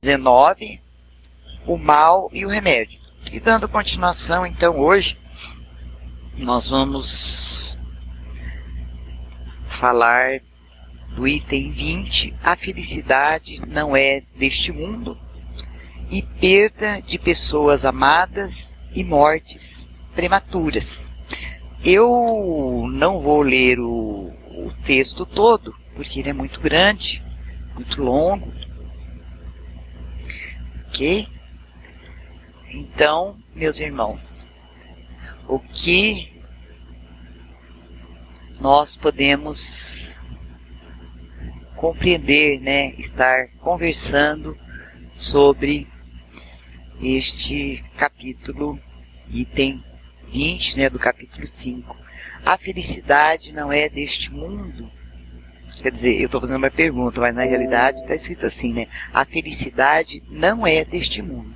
XIX, o mal e o remédio. E dando continuação, então, hoje, nós vamos falar do item 20, a felicidade não é deste mundo, e perda de pessoas amadas e mortes prematuras. Eu não vou ler o texto todo, porque ele é muito grande, muito longo. Ok? Então, meus irmãos, o que nós podemos compreender, né? Estar conversando sobre este capítulo, item 20, né, do capítulo 5. A felicidade não é deste mundo. Quer dizer, eu estou fazendo uma pergunta, mas na realidade está escrito assim, né? A felicidade não é deste mundo.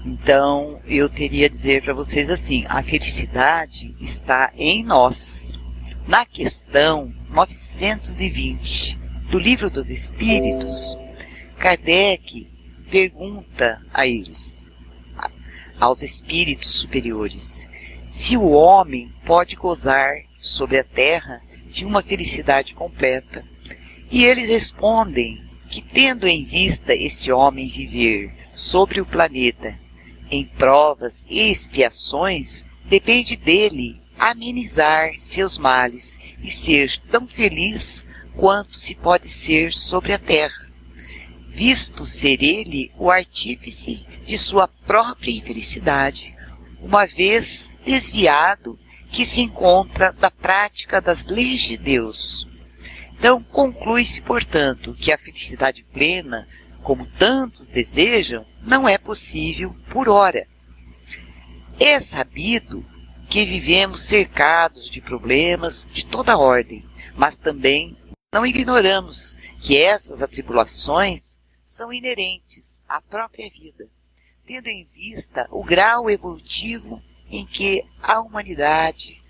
Então, eu teria a dizer para vocês assim, a felicidade está em nós. Na questão 920 do Livro dos Espíritos, Kardec pergunta a eles, aos espíritos superiores, se o homem pode gozar sobre a terra de uma felicidade completa. E eles respondem que, tendo em vista este homem viver sobre o planeta em provas e expiações, depende dele amenizar seus males e ser tão feliz quanto se pode ser sobre a terra, visto ser ele o artífice de sua própria infelicidade, uma vez desviado que se encontra da prática das leis de Deus. Então, conclui-se, portanto, que a felicidade plena, como tantos desejam, não é possível por ora. É sabido que vivemos cercados de problemas de toda ordem, mas também não ignoramos que essas atribulações são inerentes à própria vida, tendo em vista o grau evolutivo em que a humanidade,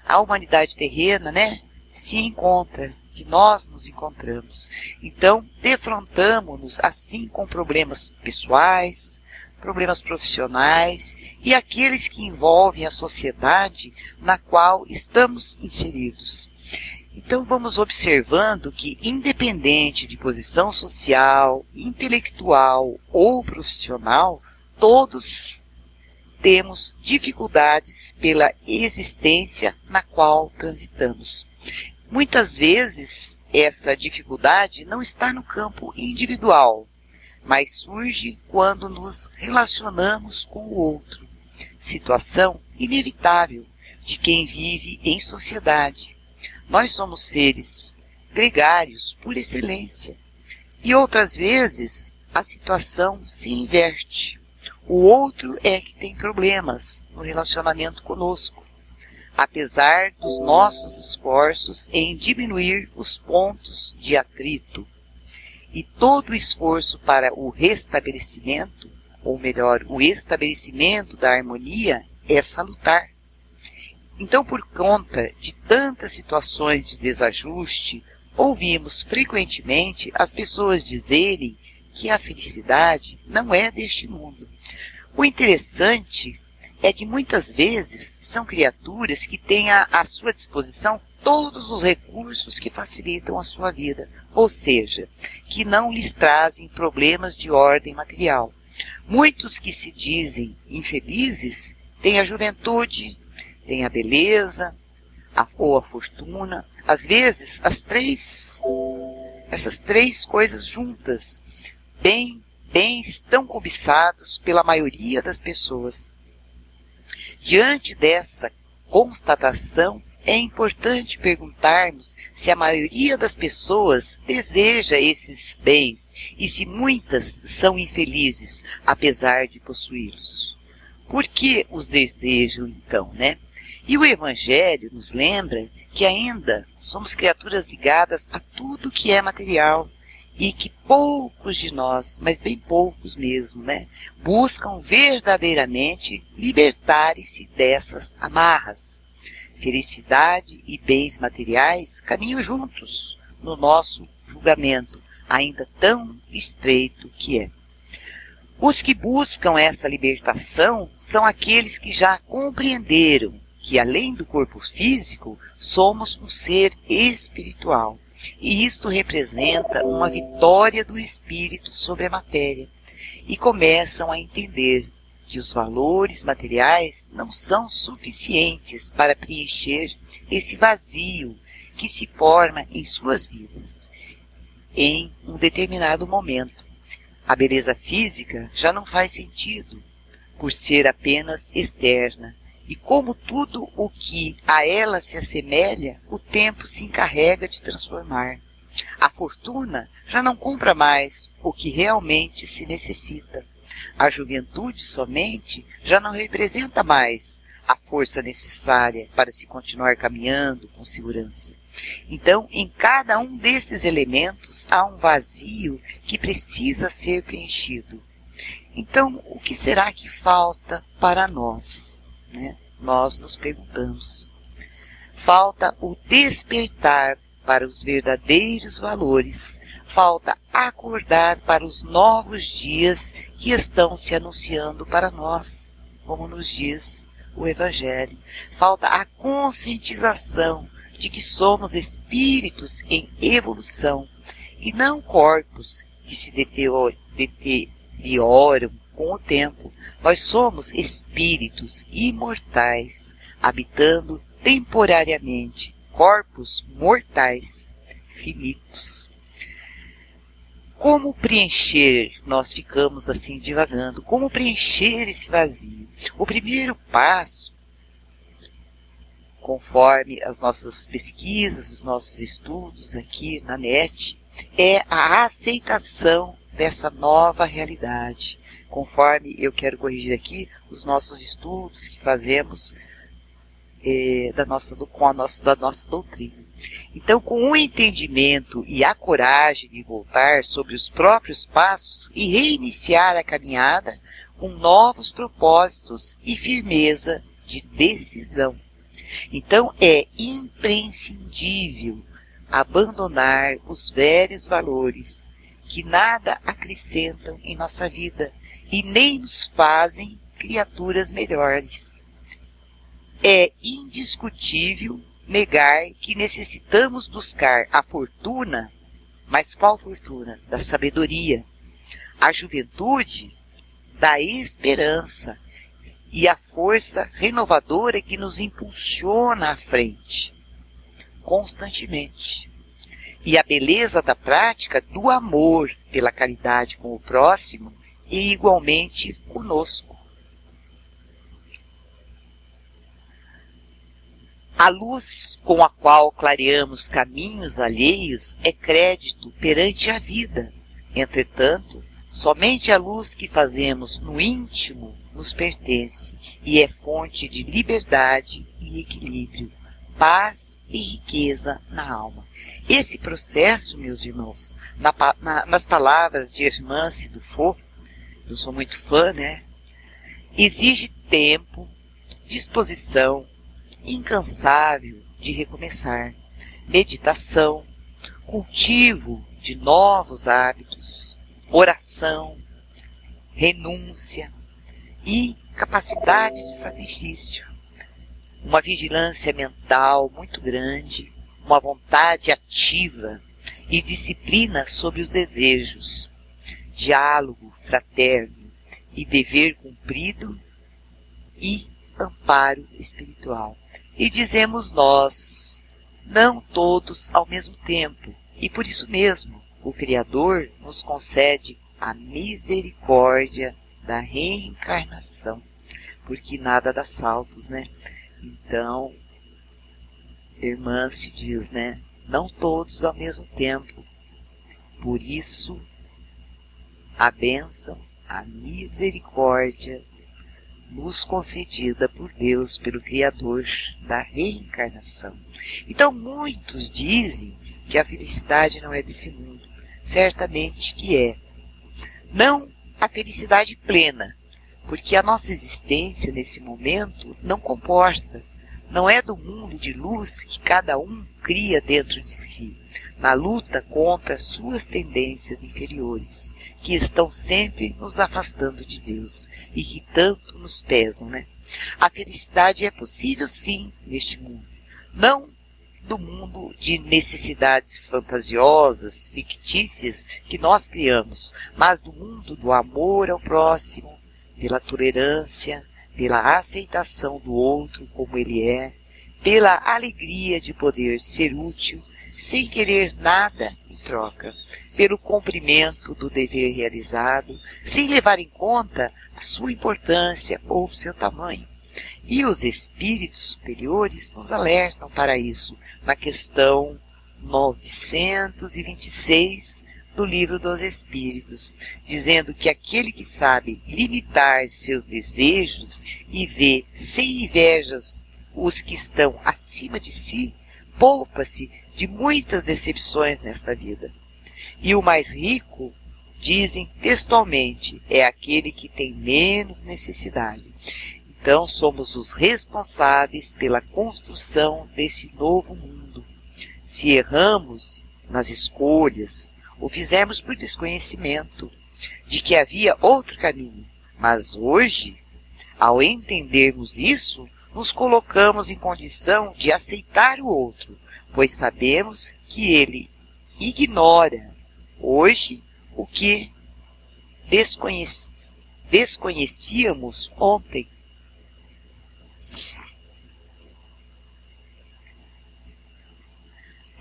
a humanidade terrena, né, se encontra, que nós nos encontramos. Então, defrontamos-nos assim com problemas pessoais, problemas profissionais e aqueles que envolvem a sociedade na qual estamos inseridos. Então, vamos observando que, independente de posição social, intelectual ou profissional, todos temos dificuldades pela existência na qual transitamos. Muitas vezes, essa dificuldade não está no campo individual, mas surge quando nos relacionamos com o outro. Situação inevitável de quem vive em sociedade. Nós somos seres gregários por excelência. E outras vezes, a situação se inverte. O outro é que tem problemas no relacionamento conosco, apesar dos nossos esforços em diminuir os pontos de atrito. E todo o esforço para o restabelecimento, ou melhor, o estabelecimento da harmonia, é salutar. Então, por conta de tantas situações de desajuste, ouvimos frequentemente as pessoas dizerem que a felicidade não é deste mundo. O interessante é que muitas vezes são criaturas que têm à sua disposição todos os recursos que facilitam a sua vida, ou seja, que não lhes trazem problemas de ordem material. Muitos que se dizem infelizes têm a juventude, têm a beleza, ou a fortuna, às vezes essas três coisas juntas, bens tão cobiçados pela maioria das pessoas. Diante dessa constatação, é importante perguntarmos se a maioria das pessoas deseja esses bens e se muitas são infelizes, apesar de possuí-los. Por que os desejam, então, né? E o Evangelho nos lembra que ainda somos criaturas ligadas a tudo que é material e que poucos de nós, mas bem poucos mesmo, né, buscam verdadeiramente libertar-se dessas amarras. Felicidade e bens materiais caminham juntos no nosso julgamento, ainda tão estreito que é. Os que buscam essa libertação são aqueles que já compreenderam que, além do corpo físico, somos um ser espiritual. E isto representa uma vitória do espírito sobre a matéria. E começam a entender que os valores materiais não são suficientes para preencher esse vazio que se forma em suas vidas em um determinado momento. A beleza física já não faz sentido, por ser apenas externa, e como tudo o que a ela se assemelha, o tempo se encarrega de transformar. A fortuna já não compra mais o que realmente se necessita. A juventude somente já não representa mais a força necessária para se continuar caminhando com segurança. Então, em cada um desses elementos há um vazio que precisa ser preenchido. Então, o que será que falta para nós? Nós nos perguntamos. Falta o despertar para os verdadeiros valores. Falta acordar para os novos dias que estão se anunciando para nós, como nos diz o Evangelho. Falta a conscientização de que somos espíritos em evolução e não corpos que se deterioram com o tempo. Nós somos espíritos imortais, habitando temporariamente corpos mortais, finitos. Como preencher? Nós ficamos assim divagando. Como preencher esse vazio? O primeiro passo, conforme as nossas pesquisas, os nossos estudos aqui na NET, é a aceitação dessa nova realidade. Conforme eu quero corrigir aqui os nossos estudos que fazemos da nossa doutrina. Então, com o entendimento e a coragem de voltar sobre os próprios passos e reiniciar a caminhada com novos propósitos e firmeza de decisão. Então, é imprescindível abandonar os velhos valores que nada acrescentam em nossa vida e nem nos fazem criaturas melhores. É indiscutível negar que necessitamos buscar a fortuna, mas qual fortuna? Da sabedoria. A juventude da esperança e a força renovadora que nos impulsiona à frente, constantemente. E a beleza da prática do amor pela caridade com o próximo e igualmente conosco. A luz com a qual clareamos caminhos alheios é crédito perante a vida. Entretanto, somente a luz que fazemos no íntimo nos pertence e é fonte de liberdade e equilíbrio, paz e riqueza na alma. Esse processo, meus irmãos, nas palavras de Hermance Dufour, eu sou muito fã, exige tempo, disposição incansável de recomeçar, meditação, cultivo de novos hábitos, oração, renúncia e capacidade de sacrifício, uma vigilância mental muito grande, uma vontade ativa e disciplina sobre os desejos, diálogo fraterno e dever cumprido e amparo espiritual. E dizemos nós, não todos ao mesmo tempo, e por isso mesmo o Criador nos concede a misericórdia da reencarnação, porque nada dá saltos, Então, Hermance diz, não todos ao mesmo tempo, por isso a bênção, a misericórdia nos concedida por Deus, pelo Criador da reencarnação. Então, muitos dizem que a felicidade não é desse mundo. Certamente que é. Não a felicidade plena, porque a nossa existência nesse momento não comporta, não é do mundo de luz que cada um cria dentro de si. na luta contra suas tendências inferiores, que estão sempre nos afastando de Deus e que tanto nos pesam, né? A felicidade é possível sim neste mundo, não do mundo de necessidades fantasiosas, fictícias que nós criamos, mas do mundo do amor ao próximo, pela tolerância, pela aceitação do outro como ele é, pela alegria de poder ser útil sem querer nada em troca, pelo cumprimento do dever realizado, sem levar em conta a sua importância ou seu tamanho. E os espíritos superiores nos alertam para isso, na questão 926 do Livro dos Espíritos, dizendo que aquele que sabe limitar seus desejos e vê sem invejas os que estão acima de si, poupa-se de muitas decepções nesta vida. E o mais rico, dizem textualmente, é aquele que tem menos necessidade. Então somos os responsáveis pela construção desse novo mundo. Se erramos nas escolhas, o fizemos por desconhecimento de que havia outro caminho. Mas hoje, ao entendermos isso, nos colocamos em condição de aceitar o outro, pois sabemos que ele ignora hoje o que desconhecíamos ontem.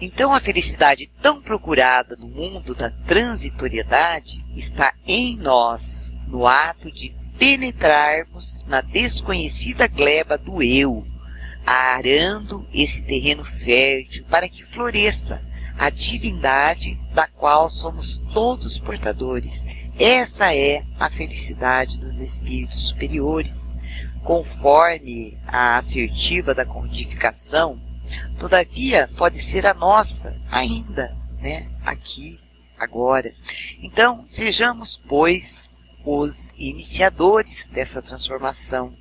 Então a felicidade tão procurada no mundo da transitoriedade está em nós, no ato de penetrarmos na desconhecida gleba do eu, arando esse terreno fértil para que floresça a divindade da qual somos todos portadores. Essa é a felicidade dos espíritos superiores, conforme a assertiva da codificação. Todavia, pode ser a nossa ainda, né? Aqui, agora. Então, sejamos, pois, os iniciadores dessa transformação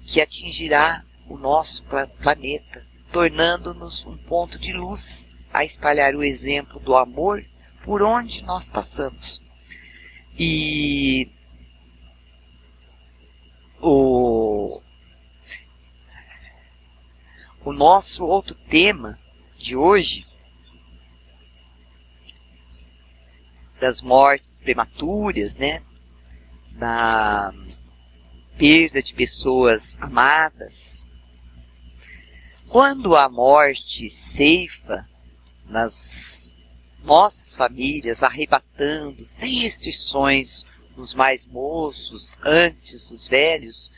que atingirá o nosso planeta, tornando-nos um ponto de luz a espalhar o exemplo do amor por onde nós passamos. E o nosso outro tema de hoje, das mortes prematuras, né? Da perda de pessoas amadas. Quando a morte ceifa nas nossas famílias, arrebatando sem restrições os mais moços antes dos velhos,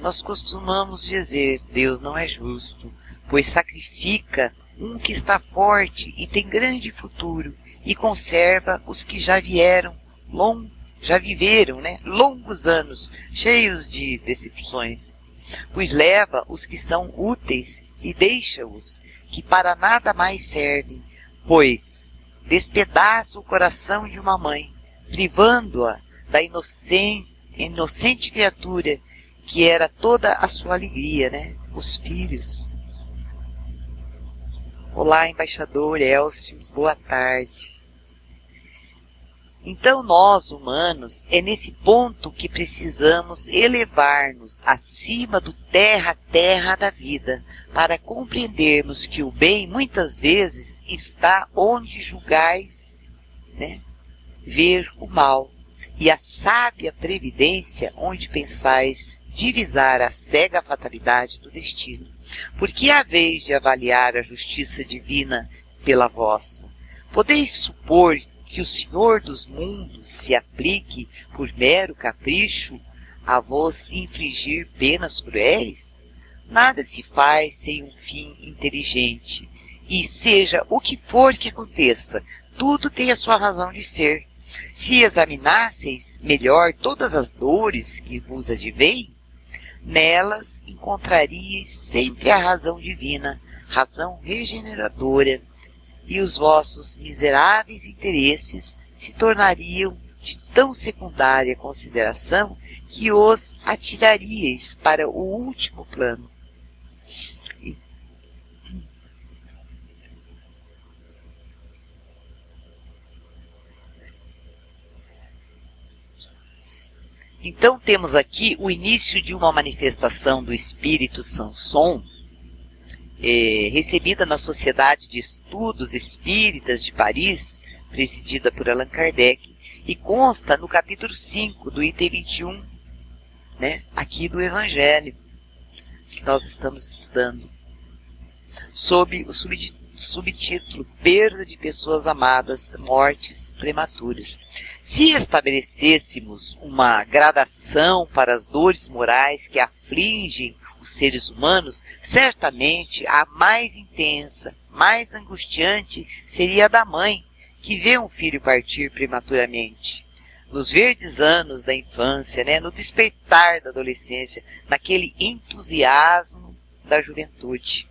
nós costumamos dizer: Deus não é justo, pois sacrifica um que está forte e tem grande futuro e conserva os que já viveram, né, longos anos cheios de decepções, pois leva os que são úteis e deixa-os que para nada mais servem, pois despedaça o coração de uma mãe, privando-a da inocente criatura que era toda a sua alegria, né? Os filhos. Olá, embaixador Elcio, boa tarde. Então nós, humanos, é nesse ponto que precisamos elevar-nos acima do terra-terra da vida, para compreendermos que o bem, muitas vezes, está onde julgais, né, ver o mal, e a sábia previdência onde pensais divisar a cega fatalidade do destino. Porque a vez de avaliar a justiça divina pela vossa, podeis supor que o Senhor dos mundos se aplique por mero capricho a vos infligir penas cruéis? Nada se faz sem um fim inteligente, e seja o que for que aconteça, tudo tem a sua razão de ser. Se examinasseis melhor todas as dores que vos advêm, nelas encontraríeis sempre a razão divina, razão regeneradora, e os vossos miseráveis interesses se tornariam de tão secundária consideração que os atiraríeis para o último plano. Então temos aqui o início de uma manifestação do espírito Samson, recebida na Sociedade de Estudos Espíritas de Paris, presidida por Allan Kardec, e consta no capítulo 5 do item 21, né, aqui do Evangelho, que nós estamos estudando, sob o subtítulo Perda de Pessoas Amadas, Mortes Prematuras. Se estabelecêssemos uma gradação para as dores morais que afligem os seres humanos, certamente a mais intensa, mais angustiante seria a da mãe, que vê um filho partir prematuramente. Nos verdes anos da infância, né, no despertar da adolescência, naquele entusiasmo da juventude.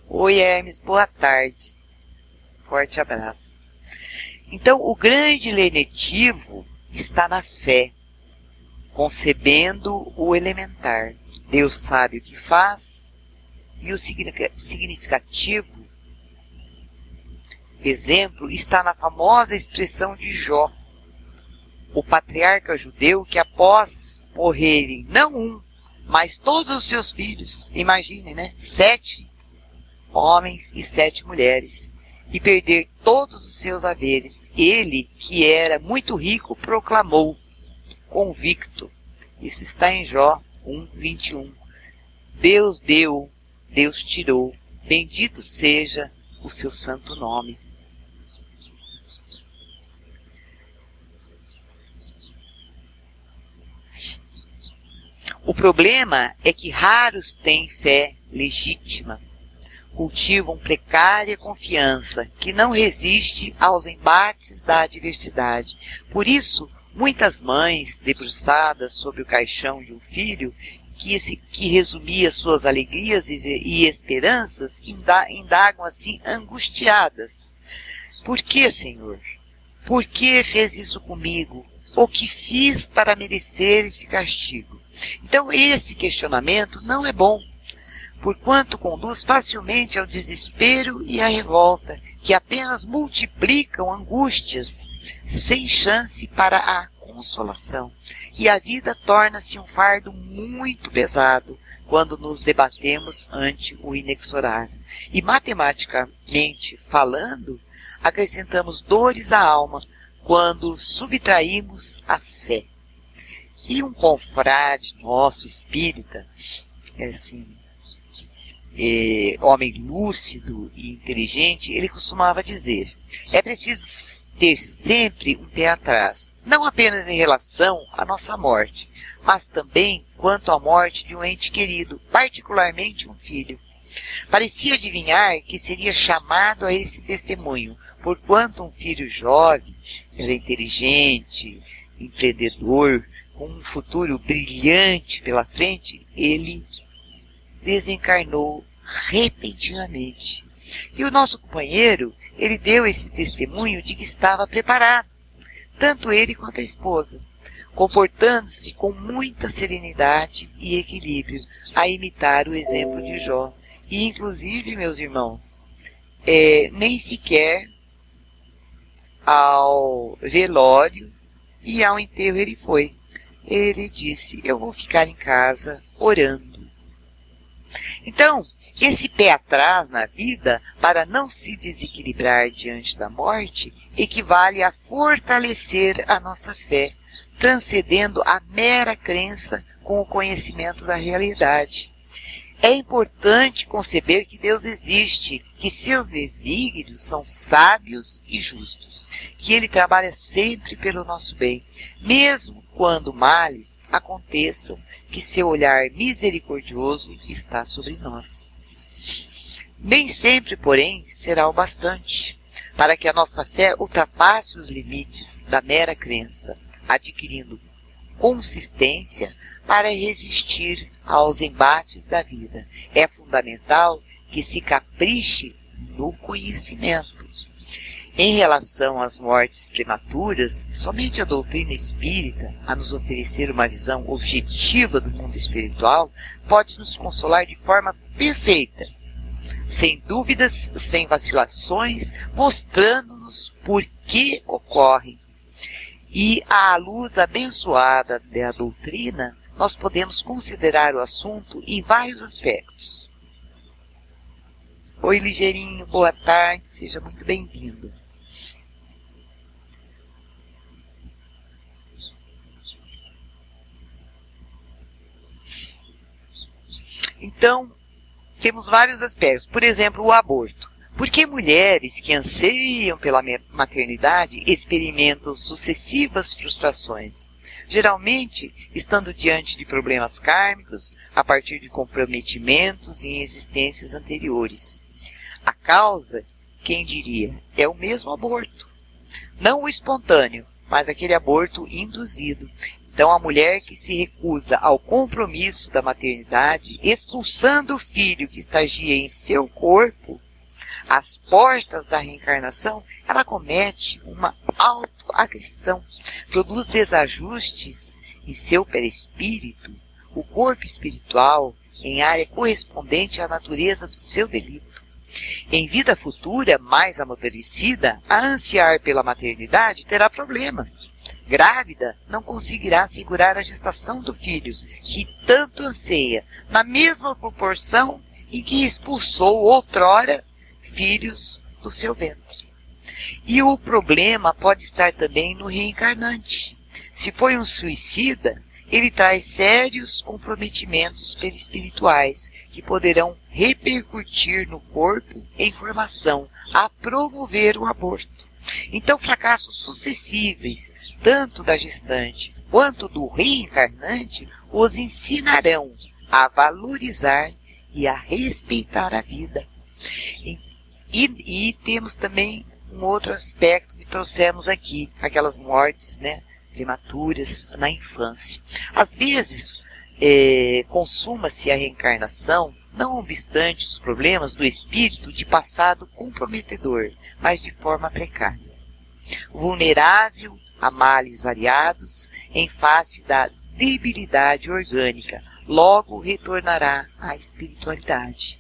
Oi, Hermes, boa tarde. Forte abraço. Então, o grande lenitivo está na fé, concebendo o elementar. Deus sabe o que faz, e o significativo exemplo está na famosa expressão de Jó, o patriarca judeu que após morrerem não um, mas todos os seus filhos, imagine, né? 7 homens e 7 mulheres, e perder todos os seus haveres, ele, que era muito rico, proclamou, convicto, isso está em Jó 1:21, Deus deu, Deus tirou, bendito seja o seu santo nome. O problema é que raros têm fé legítima, cultivam precária confiança que não resiste aos embates da adversidade. Por isso, muitas mães, debruçadas sobre o caixão de um filho, que resumia suas alegrias e esperanças, indagam assim angustiadas. Por que, Senhor? Por que fez isso comigo? O que fiz para merecer esse castigo? Então, esse questionamento não é bom, porquanto conduz facilmente ao desespero e à revolta, que apenas multiplicam angústias, sem chance para a consolação. E a vida torna-se um fardo muito pesado, quando nos debatemos ante o inexorável. E matematicamente falando, acrescentamos dores à alma, quando subtraímos a fé. E um confrade nosso espírita, homem lúcido e inteligente, ele costumava dizer: é preciso ter sempre um pé atrás, não apenas em relação à nossa morte, mas também quanto à morte de um ente querido, particularmente um filho. Parecia adivinhar que seria chamado a esse testemunho, porquanto um filho jovem, era inteligente, empreendedor, com um futuro brilhante pela frente, ele desencarnou repentinamente. E o nosso companheiro, ele deu esse testemunho de que estava preparado, tanto ele quanto a esposa, comportando-se com muita serenidade e equilíbrio, a imitar o exemplo de Jó. E inclusive, meus irmãos, nem sequer ao velório e ao enterro ele foi. Ele disse: eu vou ficar em casa orando. Então, esse pé atrás na vida, para não se desequilibrar diante da morte, equivale a fortalecer a nossa fé, transcendendo a mera crença com o conhecimento da realidade. É importante conceber que Deus existe, que seus desígnios são sábios e justos, que Ele trabalha sempre pelo nosso bem, mesmo quando males aconteçam, que seu olhar misericordioso está sobre nós. Nem sempre, porém, será o bastante para que a nossa fé ultrapasse os limites da mera crença, adquirindo consistência para resistir aos embates da vida. É fundamental que se capriche no conhecimento. Em relação às mortes prematuras, somente a doutrina espírita, a nos oferecer uma visão objetiva do mundo espiritual, pode nos consolar de forma perfeita, sem dúvidas, sem vacilações, mostrando-nos por que ocorrem E à luz abençoada da doutrina, nós podemos considerar o assunto em vários aspectos. Oi, Ligeirinho, boa tarde, seja muito bem-vindo. Então, temos vários aspectos. Por exemplo, o aborto. Por que mulheres que anseiam pela maternidade experimentam sucessivas frustrações? Geralmente, estando diante de problemas kármicos, a partir de comprometimentos em existências anteriores. A causa, quem diria, é o mesmo aborto. Não o espontâneo, mas aquele aborto induzido. Então, a mulher que se recusa ao compromisso da maternidade, expulsando o filho que estagia em seu corpo, às portas da reencarnação, ela comete uma autoagressão, produz desajustes em seu perispírito, o corpo espiritual, em área correspondente à natureza do seu delito. Em vida futura, mais amadurecida, a ansiar pela maternidade terá problemas. Grávida, não conseguirá segurar a gestação do filho, que tanto anseia, na mesma proporção em que expulsou outrora filhos do seu ventre. E o problema pode estar também no reencarnante. Se foi um suicida, ele traz sérios comprometimentos perispirituais que poderão repercutir no corpo em formação a promover o aborto. Então, fracassos sucessivos, tanto da gestante quanto do reencarnante, os ensinarão a valorizar e a respeitar a vida. E temos também um outro aspecto que trouxemos aqui, aquelas mortes, né, prematuras na infância. Às vezes, consuma-se a reencarnação, não obstante os problemas do espírito de passado comprometedor, mas de forma precária. Vulnerável a males variados, em face da debilidade orgânica, logo retornará à espiritualidade.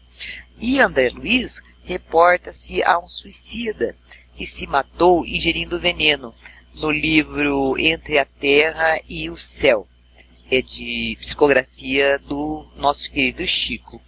E André Luiz reporta-se a um suicida que se matou ingerindo veneno, no livro Entre a Terra e o Céu. É de psicografia do nosso querido Chico.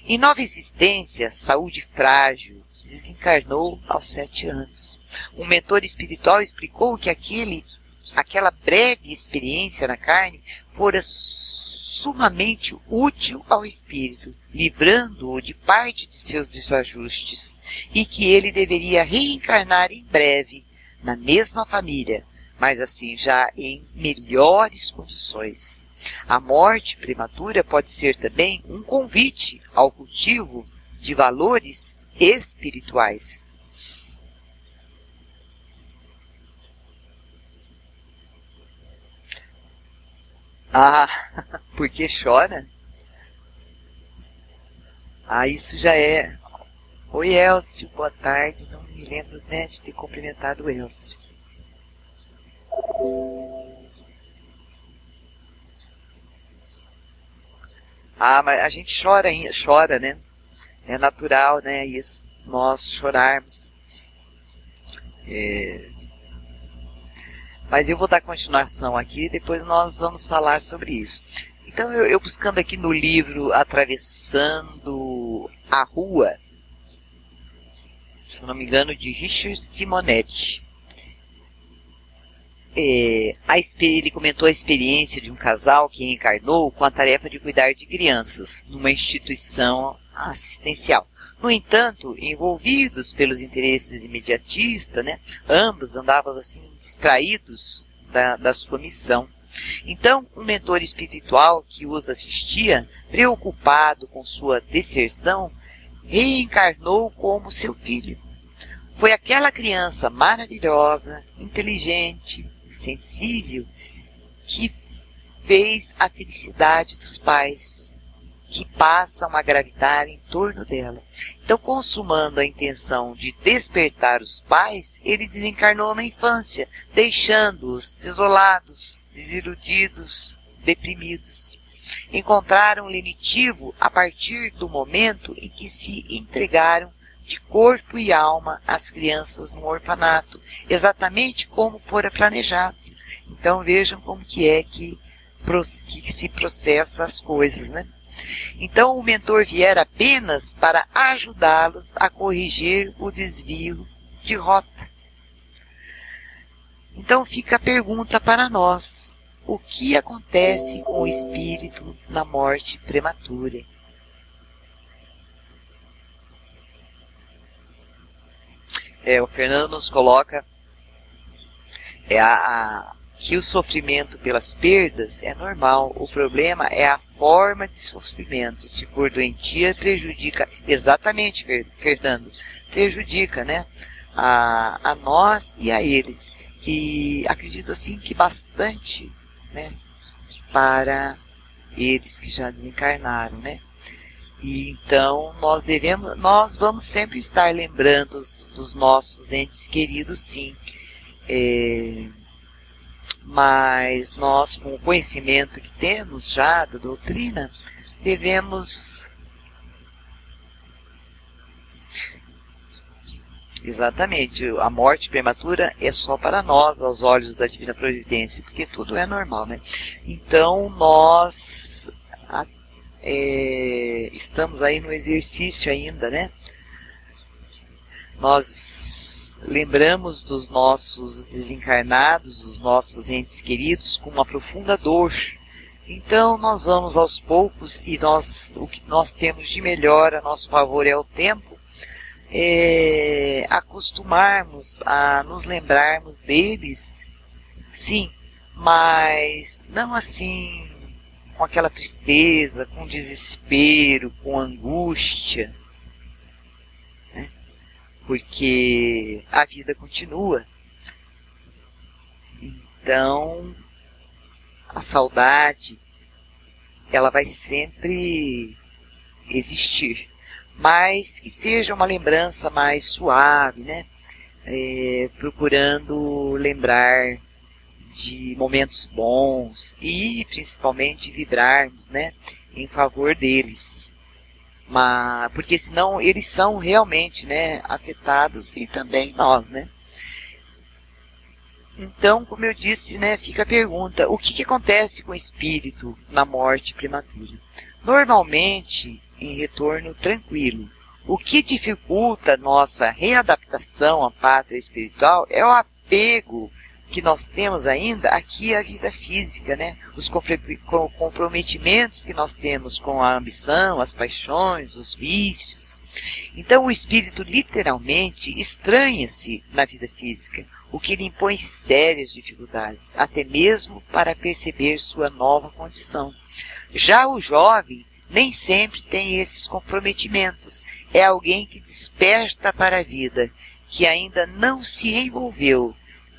Em nova existência, saúde frágil, desencarnou aos 7 anos. Um mentor espiritual explicou que aquela breve experiência na carne fora sumamente útil ao espírito, livrando-o de parte de seus desajustes, e que ele deveria reencarnar em breve na mesma família, mas assim já em melhores condições. A morte prematura pode ser também um convite ao cultivo de valores espirituais. Ah, porque chora? Ah, isso já é. Oi, Elcio, boa tarde. Não me lembro, né, de ter cumprimentado o Elcio. Ah, mas a gente chora, né? É natural, né, isso. Nós chorarmos. Mas eu vou dar continuação aqui, depois nós vamos falar sobre isso. Então, eu buscando aqui no livro Atravessando a Rua, se eu não me engano, de Richard Simonetti. Ele comentou a experiência de um casal que reencarnou com a tarefa de cuidar de crianças numa instituição assistencial. No entanto, envolvidos pelos interesses imediatistas, né, ambos andavam assim distraídos da sua missão. Então, um mentor espiritual que os assistia, preocupado com sua deserção, reencarnou como seu filho. Foi aquela criança maravilhosa, inteligente, sensível, que fez a felicidade dos pais, que passam a gravitar em torno dela. Então, consumando a intenção de despertar os pais, ele desencarnou na infância, deixando-os desolados, desiludidos, deprimidos. Encontraram lenitivo a partir do momento em que se entregaram de corpo e alma às crianças no orfanato, exatamente como fora planejado. Então vejam como que é que se processa as coisas, né? Então o mentor vier apenas para ajudá-los a corrigir o desvio de rota. Então fica a pergunta para nós: o que acontece com o espírito na morte prematura? O Fernando nos coloca que o sofrimento pelas perdas é normal. O problema é a forma de sofrimento. Se for doentia, prejudica. Exatamente, Fernando. Prejudica, né? A nós e a eles. E acredito assim que bastante, né? Para eles que já desencarnaram, né? E então nós vamos sempre estar lembrando dos nossos entes queridos, sim. Mas nós, com o conhecimento que temos já da doutrina, devemos... Exatamente, a morte prematura é só para nós, aos olhos da Divina Providência, porque tudo é normal, né? Então nós estamos aí no exercício ainda, né? Nós lembramos dos nossos desencarnados, dos nossos entes queridos, com uma profunda dor. Então nós vamos aos poucos, e o que nós temos de melhor a nosso favor é o tempo, acostumarmos a nos lembrarmos deles, sim, mas não assim com aquela tristeza, com desespero, com angústia, né? Porque a vida continua. Então a saudade, ela vai sempre existir, mas que seja uma lembrança mais suave, né? Procurando lembrar de momentos bons e principalmente vibrarmos, né, em favor deles. Porque senão eles são realmente, né, afetados, e também nós, né? Então, como eu disse, né, fica a pergunta: o que acontece com o espírito na morte prematura? Normalmente, em retorno tranquilo. O que dificulta nossa readaptação à pátria espiritual é o apego que nós temos ainda aqui à vida física, né? Os comprometimentos que nós temos com a ambição, as paixões, os vícios. Então o espírito literalmente estranha-se na vida física, o que lhe impõe sérias dificuldades, até mesmo para perceber sua nova condição. Já o jovem nem sempre tem esses comprometimentos. É alguém que desperta para a vida, que ainda não se envolveu.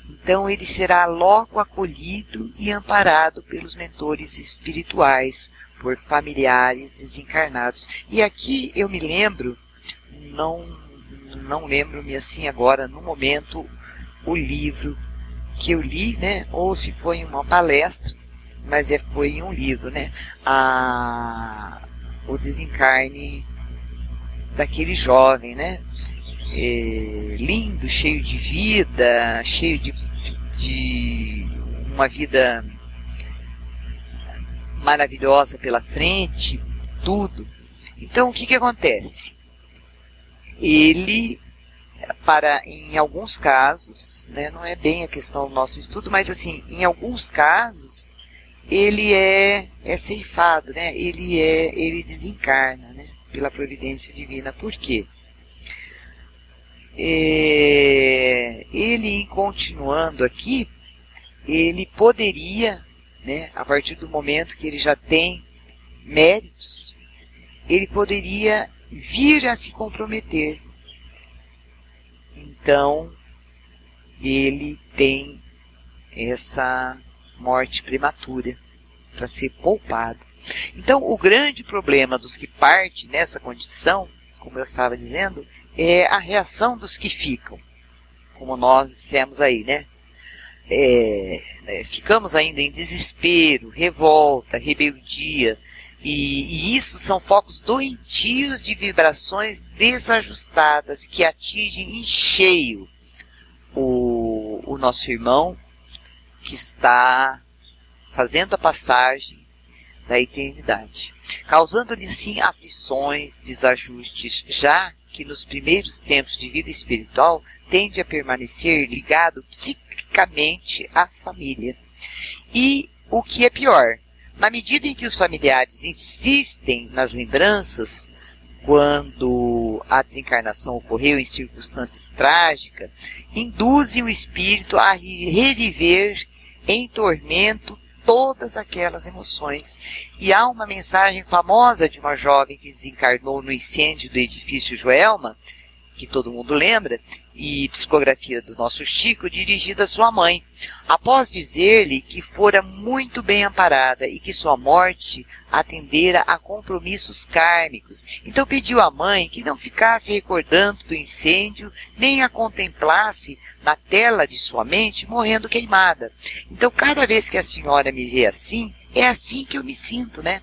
Então ele será logo acolhido e amparado pelos mentores espirituais, por familiares desencarnados. E aqui eu me lembro, não lembro-me assim agora, no momento, o livro que eu li, né? Ou se foi em uma palestra, mas foi em um livro, né? O desencarne daquele jovem, né? Lindo, cheio de vida, cheio de uma vida maravilhosa pela frente, tudo. Então o que acontece? Ele, em alguns casos, né, não é bem a questão do nosso estudo, mas assim, em alguns casos, ele é ceifado, né? Ele desencarna, né, pela providência divina. Por quê? Ele, continuando aqui, ele poderia, né, a partir do momento que ele já tem méritos, ele poderia vir a se comprometer. Então, ele tem essa morte prematura para ser poupado. Então, o grande problema dos que partem nessa condição, como eu estava dizendo, é a reação dos que ficam, como nós dissemos aí, né? Ficamos ainda em desespero, revolta, rebeldia, e isso são focos doentios de vibrações desajustadas que atingem em cheio o nosso irmão que está fazendo a passagem da eternidade, causando-lhe assim aflições, desajustes, já que nos primeiros tempos de vida espiritual tende a permanecer ligado psiquicamente à família. E o que é pior, na medida em que os familiares insistem nas lembranças, quando a desencarnação ocorreu em circunstâncias trágicas, induzem o espírito a reviver em tormento todas aquelas emoções. E há uma mensagem famosa de uma jovem que desencarnou no incêndio do edifício Joelma, que todo mundo lembra, e psicografia do nosso Chico, dirigida à sua mãe, após dizer-lhe que fora muito bem amparada e que sua morte atendera a compromissos kármicos. Então pediu à mãe que não ficasse recordando do incêndio, nem a contemplasse na tela de sua mente morrendo queimada. Então cada vez que a senhora me vê assim, é assim que eu me sinto, né?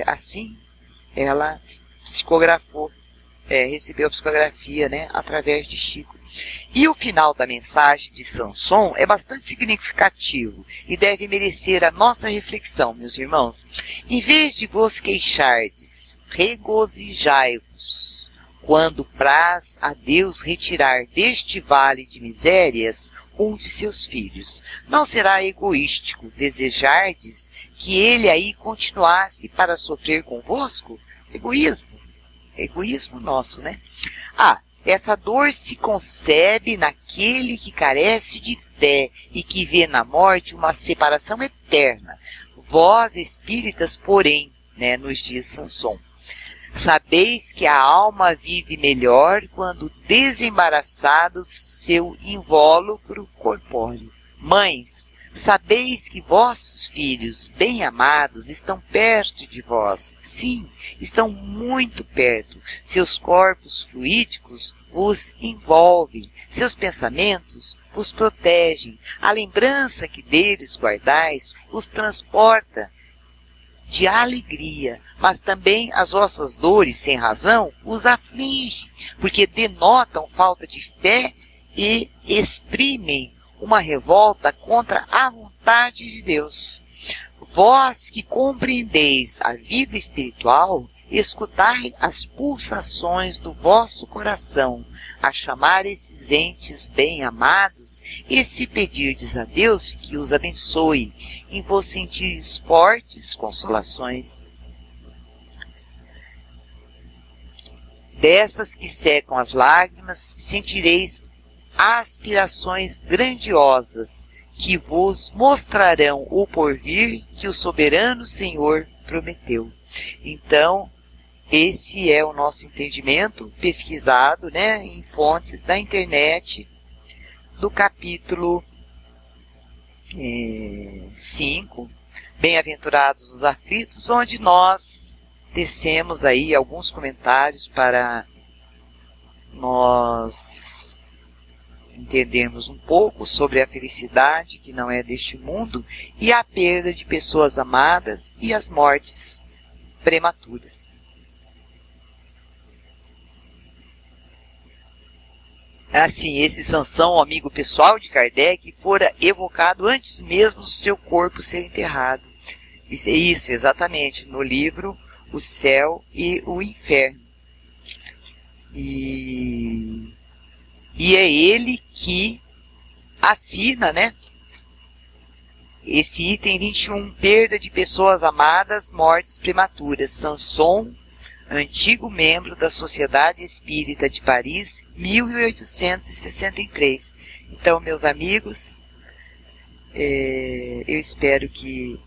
Assim ela psicografou. Recebeu a psicografia, né, através de Chico. E o final da mensagem de Sanson é bastante significativo e deve merecer a nossa reflexão, meus irmãos. Em vez de vos queixardes, regozijai-vos, quando praz a Deus retirar deste vale de misérias um de seus filhos. Não será egoístico desejardes que ele aí continuasse para sofrer convosco? Egoísmo nosso, né? Essa dor se concebe naquele que carece de fé e que vê na morte uma separação eterna. Vós, espíritas, porém, né, nos diz Sanson, sabeis que a alma vive melhor quando desembaraçados seu invólucro corpóreo. Mães, sabeis que vossos filhos bem-amados estão perto de vós. Sim, estão muito perto. Seus corpos fluídicos os envolvem. Seus pensamentos os protegem. A lembrança que deles guardais os transporta de alegria. Mas também as vossas dores sem razão os afligem, porque denotam falta de fé e exprimem uma revolta contra a vontade de Deus. Vós que compreendeis a vida espiritual, escutai as pulsações do vosso coração, a chamar esses entes bem-amados, e se pedirdes a Deus que os abençoe, em vos sentires fortes consolações. Dessas que secam as lágrimas, sentireis aspirações grandiosas, que vos mostrarão o porvir que o soberano Senhor prometeu. Então, esse é o nosso entendimento pesquisado, né, em fontes da internet, do capítulo 5, Bem-aventurados os aflitos, onde nós tecemos aí alguns comentários para nós entendermos um pouco sobre a felicidade que não é deste mundo e a perda de pessoas amadas e as mortes prematuras. Assim, esse Sansão, amigo pessoal de Kardec, fora evocado antes mesmo do seu corpo ser enterrado. Isso, exatamente, no livro O Céu e o Inferno. E é ele que assina, né, esse item 21, perda de pessoas amadas, mortes prematuras. Sanson, antigo membro da Sociedade Espírita de Paris, 1863. Então, meus amigos, eu espero que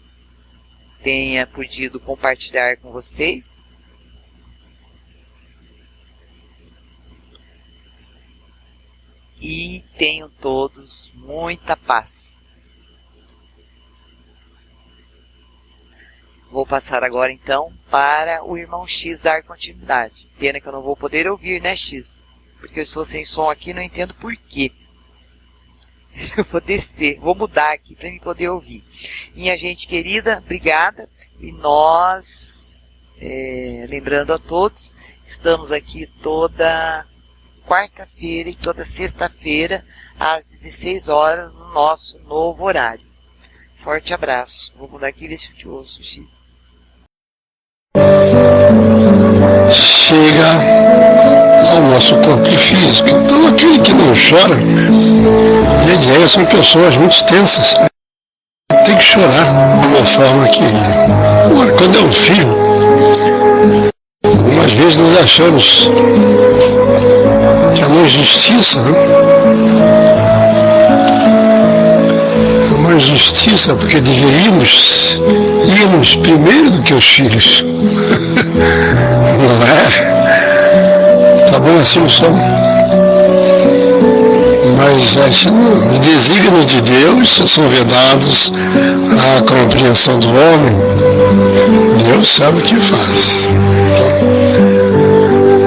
tenha podido compartilhar com vocês. E tenham todos muita paz. Vou passar agora então para o irmão X dar continuidade. Pena que eu não vou poder ouvir, né, X? Porque eu estou sem som aqui, não entendo por quê. Eu vou descer, vou mudar aqui para me poder ouvir. Minha gente querida, obrigada. E nós, lembrando a todos, estamos aqui toda quarta-feira e toda sexta-feira, às 16 horas, no nosso novo horário. Forte abraço. Vou mudar aqui e ver se eu te ouço, X. Chega ao nosso corpo físico. Então, aquele que não chora, são pessoas muito tensas. Tem que chorar de uma forma que... Agora, quando é um filho, algumas vezes nós achamos que é uma injustiça, né? É uma injustiça porque deveríamos irmos primeiro do que os filhos. Não é? Tá bom assim o som? Mas os desígnios de Deus são vedados à compreensão do homem. Deus sabe o que faz.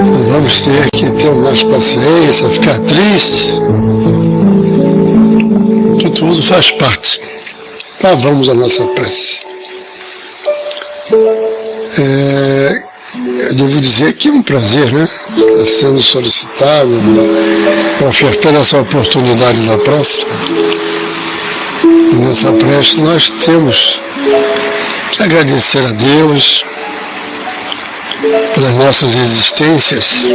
Então, vamos ter que ter mais paciência, ficar triste, que tudo faz parte. Lá vamos à nossa prece. Eu devo dizer que é um prazer, né? Está sendo solicitado, ofertando essa oportunidade da prece. E nessa prece nós temos que agradecer a Deus pelas nossas existências,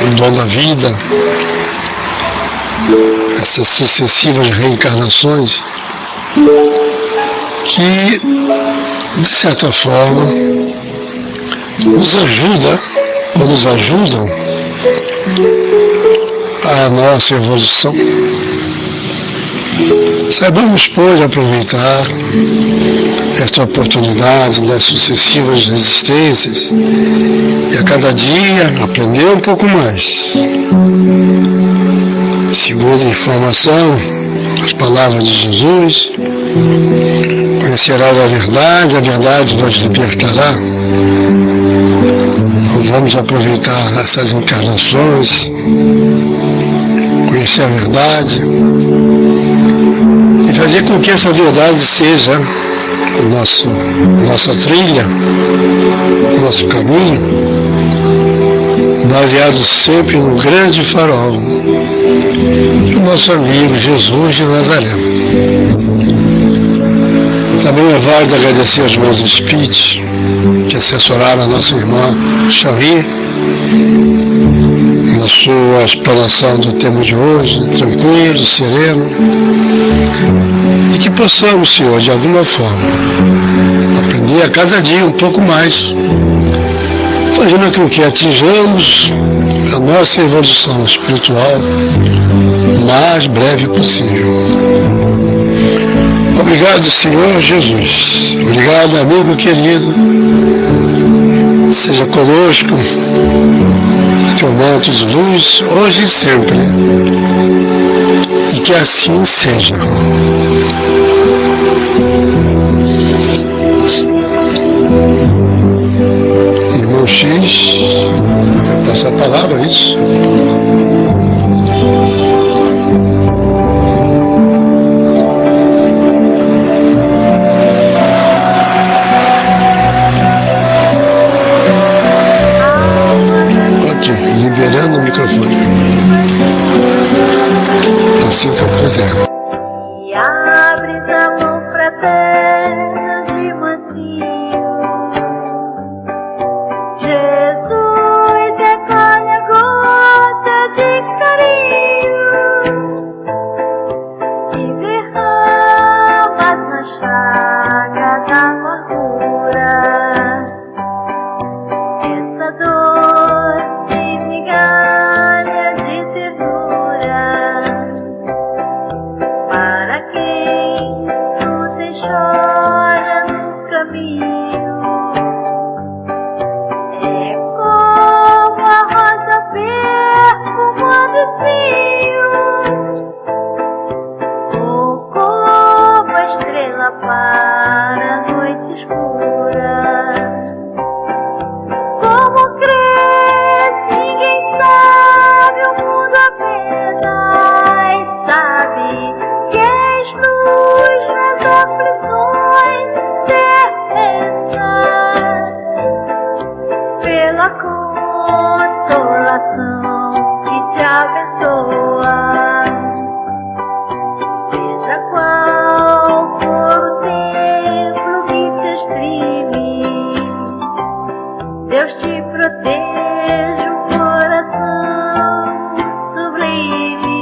o dom da vida, essas sucessivas reencarnações que, de certa forma, nos ajudam a nossa evolução. Saibamos, pois, aproveitar esta oportunidade das sucessivas existências e a cada dia aprender um pouco mais. Segundo a informação, as palavras de Jesus, conhecerás a verdade vos libertará. Então vamos aproveitar essas encarnações, conhecer a verdade e fazer com que essa verdade seja nossa trilha, o nosso caminho, baseado sempre no grande farol, o nosso amigo Jesus de Nazaré. Também é válido agradecer aos meus espíritos que assessoraram a nossa irmã Xavier na sua explanação do tema de hoje, tranquilo, sereno, e que possamos, Senhor, de alguma forma, aprender a cada dia um pouco mais, fazendo com que atinjamos a nossa evolução espiritual o mais breve possível. Obrigado, Senhor Jesus. Obrigado, amigo querido. Seja conosco teu manto de luz, hoje e sempre. E que assim seja. Irmão X, eu passo a palavra, é isso? Liberando o microfone. Assim que eu puder. E abres a mão fraterna de mansinho, Jesus recolhe a gota de carinho e derramas na chaga da amargura essa doce migalha de ternura. abençoa. Seja qual for o templo que te exprime, Deus te proteja o coração sublime.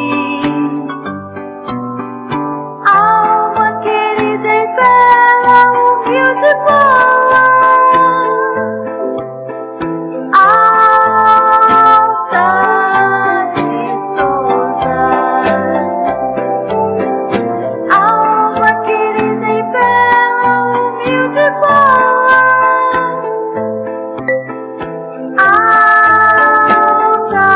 Alma querida e bela, humilde e boa, alta, ditosa. Alma querida e bela, humilde e boa, alta,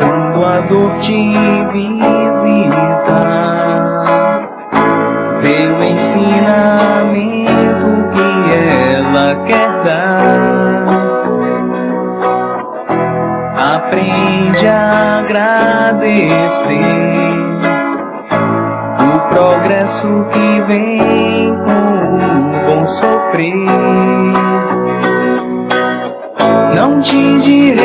Quando a dor te visitar, vê o ensinamento que ela quer dar. Aprende a agradecer o progresso que vem com o bom sofrer. Não te direi